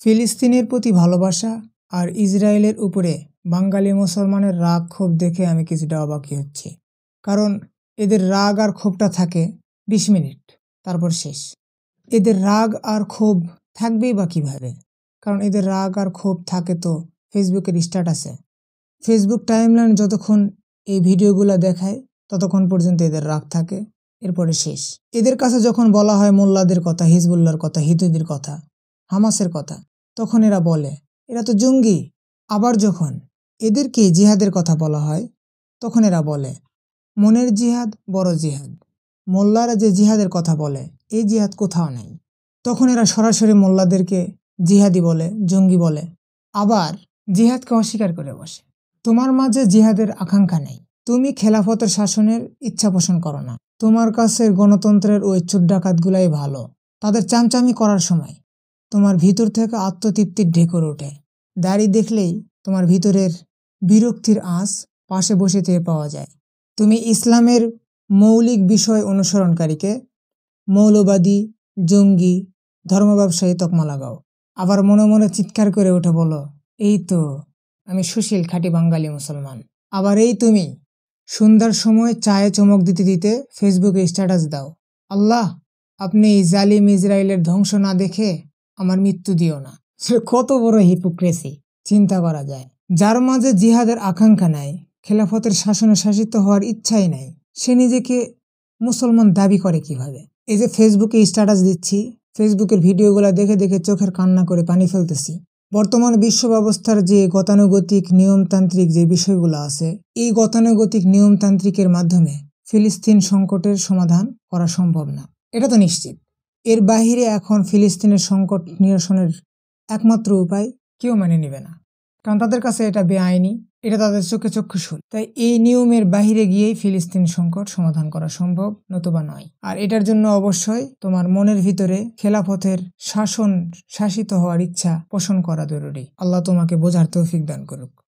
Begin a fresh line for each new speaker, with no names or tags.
ফিলিস্তিনের প্রতি ভালোবাসা আর ইসরায়েলের উপরে বাঙালি মুসলমানের রাগ ক্ষোভ দেখে আমি কিছুটা অবাকই হচ্ছি। কারণ এদের রাগ আর ক্ষোভটা থাকে ২০ মিনিট, তারপর শেষ। এদের রাগ আর ক্ষোভ থাকবেই বা কীভাবে? কারণ এদের রাগ আর ক্ষোভ থাকে তো ফেসবুকের স্ট্যাটাসে। ফেসবুক টাইমলাইন যতক্ষণ এই ভিডিওগুলো দেখায় ততক্ষণ পর্যন্ত এদের রাগ থাকে, এরপরে শেষ। এদের কাছে যখন বলা হয় মোল্লাদের কথা, হিজবুল্লাহর কথা, হিতুদের কথা, হামাসের কথা, তখন এরা বলে এরা তো জঙ্গি। আবার যখন এদেরকে জিহাদের কথা বলা হয় তখন এরা বলে মনের জিহাদ বড় জিহাদ। মোল্লারা যে জিহাদের কথা বলে এই জিহাদ কোথাও নেই। তখন এরা সরাসরি মোল্লাদেরকে জিহাদি বলে, জঙ্গি বলে, আবার জিহাদকে অস্বীকার করে বসে। তোমার মাঝে জিহাদের আকাঙ্ক্ষা নেই, তুমি খেলাফতের শাসনের ইচ্ছা পোষণ করো না। তোমার কাছে গণতন্ত্রের ওই চোর ডাকাতগুলাই ভালো। তাদের চামচামি করার সময় তোমার ভিতর থেকে আত্মতৃপ্তির ঢেকুর ওঠে। দাড়ি দেখলেই তোমার ভিতরের বিরক্তির আঁচ পাশে বসে টের পাওয়া যায়। তুমি ইসলামের মৌলিক বিষয় অনুসরণকারীকে মৌলবাদী, জঙ্গি, ধর্ম ব্যবসায়ী তকমা লাগাও। আবার মনে মনে চিৎকার করে উঠে বলো এই তো আমি সুশীল খাঁটি বাঙালি মুসলমান। আবার এই তুমি সন্ধ্যার সময় চায়ে চমক দিতে দিতে ফেসবুকে স্ট্যাটাস দাও, আল্লাহ আপনি জালিম ইসরায়েলের ধ্বংস না দেখে আমার মৃত্যু দিও না। কত বড় হিপোক্রেসি চিন্তা করা যায়। যার মাঝে জিহাদের আকাঙ্ক্ষা নাই, খেলাফতের শাসনে শাসিত হওয়ার ইচ্ছাই নাই, সে নিজেকে মুসলমান দাবি করে কিভাবে? এই যে ফেসবুকে স্ট্যাটাস দিচ্ছি, ফেসবুকের ভিডিওগুলো দেখে দেখে চোখের কান্না করে পানি ফেলতেছি। বর্তমান বিশ্ব ব্যবস্থার যে গতানুগতিক নিয়মতান্ত্রিক যে বিষয়গুলো আছে, এই গতানুগতিক নিয়মতান্ত্রিকের মাধ্যমে ফিলিস্তিন সংকটের সমাধান করা সম্ভব না, এটা তো নিশ্চিত। এর বাহিরে এখন ফিলিস্তিনের সংকট নিরসনের একমাত্র উপায় কেউ মেনে নেবে না, কারণ তাদের কাছে এটা বেআইনি, এটা তাদের চোখে চক্ষুশূল। তাই এই নিয়মের বাহিরে গিয়েই ফিলিস্তিন সংকট সমাধান করা সম্ভব, নতুবা নয়। আর এটার জন্য অবশ্যই তোমার মনের ভিতরে খেলাফতের শাসিত হওয়ার ইচ্ছা পোষণ করা জরুরি। আল্লাহ তোমাকে বোঝার তৌফিক দান করুক।